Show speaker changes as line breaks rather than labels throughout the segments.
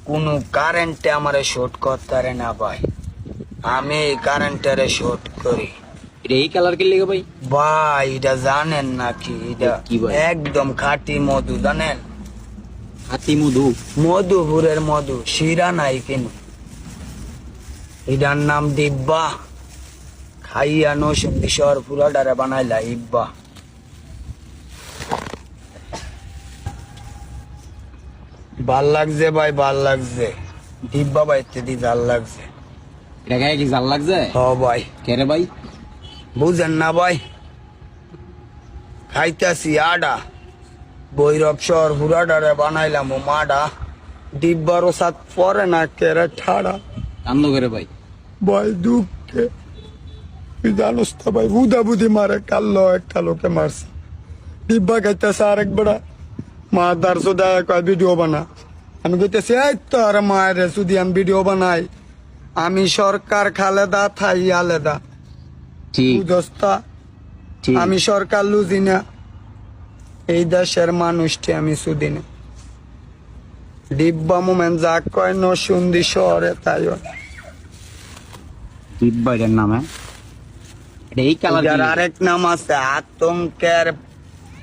কোন কারেন্টে আমারে শর্ট করতে পারে না ভাই। আমি কারেন্টারে শর্ট করি।
এটা এই কালার কে লেগে ভাই?
ভাই এটা জানেন নাকি? এটা
কি ভাই?
একদম খাঁটি মধু, জানেন?
হাতি মধু?
মধুপুরের মধু, শিরা নাই কেন। এটার নাম দিব্যা। খাইয়া নৌসুন্দি শহর পুরাটারে বানাইলা ইব্বা। ভাল লাগছে ভাই, ভাল লাগছে। দিব্যা ভাই ইত্যাদি ভাল লাগছে।
এটা গায়ে কি জাল লাগছে?
হ ভাই।
কে রে ভাই?
বুঝেন না ভাই? খাইতাছি আডা, বৈরব শহর পুরাটারে বানাইলাম ও মাডা। ডিব্বারও সাত পরে না কেরে ঠাড়া।
কান্দ করে ভাই?
ভাই দুঃখে তুই জানোস তো ভাই, বুধা বুধি মারে কাল্লো একটা লোকে মারছে। ডিব্বা খাইতেছে আরেক বেড়া মা দার সোদা কয় ভিডিও বানা। আমি কইতেছি এই তো আর মায়ের যদি আমি ভিডিও বানাই, আমি সরকার খালেদা থাই আলেদা।
ঠিক
বুঝস্তা?
ঠিক।
আমি সরকার লুজি না, এই দেশের মানুষটি আমি সুদি না। ডিব্বা মোমেন যা কয় নসুন্দি শহরে তাই হয়।
দিব্যা এটার নাম? হ্যাঁ, এটা এই কালার?
এটার আরেক নাম আছে আতঙ্কের,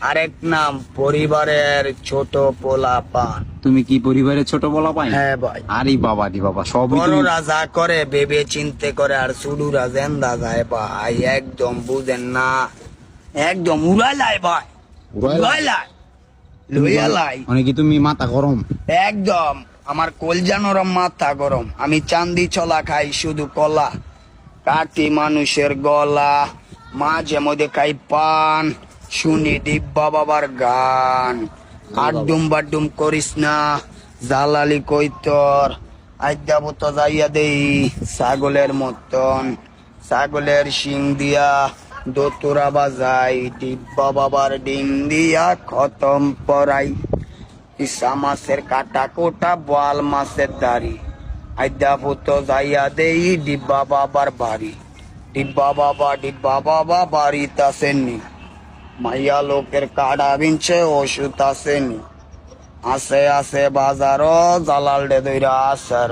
আরেক নাম পরিবারের ছোট পোলাপান।
তুমি কি পরিবারের ছোট বলা পাই?
হ্যাঁ ভাই।
আরে বাবা রে বাবা, সবই তুমি।
বড়রা যা করে ভেবে চিনতে করে, আর সুডুরা জেন্দা যায় ভাই। একদম বুঝেন না, একদম উড়াইলাই ভাই, উড়াইলাই লইয়ালাই।
অনেকে তুমি মাথা গরম।
একদম আমার কলজা নরম, মাথা গরম। আমি চান্দি চলা খাই শুধু কলা, কাটি মানুষের গলা, মাঝে মধ্যে খাই পান, শুনি দিব্যা বাবার গান। আড্ডুম বাড্ডুম করিস না, জালালি কই তোর। আইদাবো তো যাইয়া দেই ছাগলের মতন, ছাগলের শিং দিয়া দোতরা বাজাই, দিব্যা বাবার ডিম দিয়া খতম পরাই। ইসা মাছের কাটা কোটা, বোয়াল মাছের দাড়ি। আইদা পুতো যাইয়া দেই ডিব্বা বাবার বাড়ি। ডিব্বা বাবা বাড়িতে আসেননি। মাইয়া লোকের কাড়া বিনছে, ওষুধ আসেনি। আসে আসে বাজারও জালাল ডে দইরা আসার।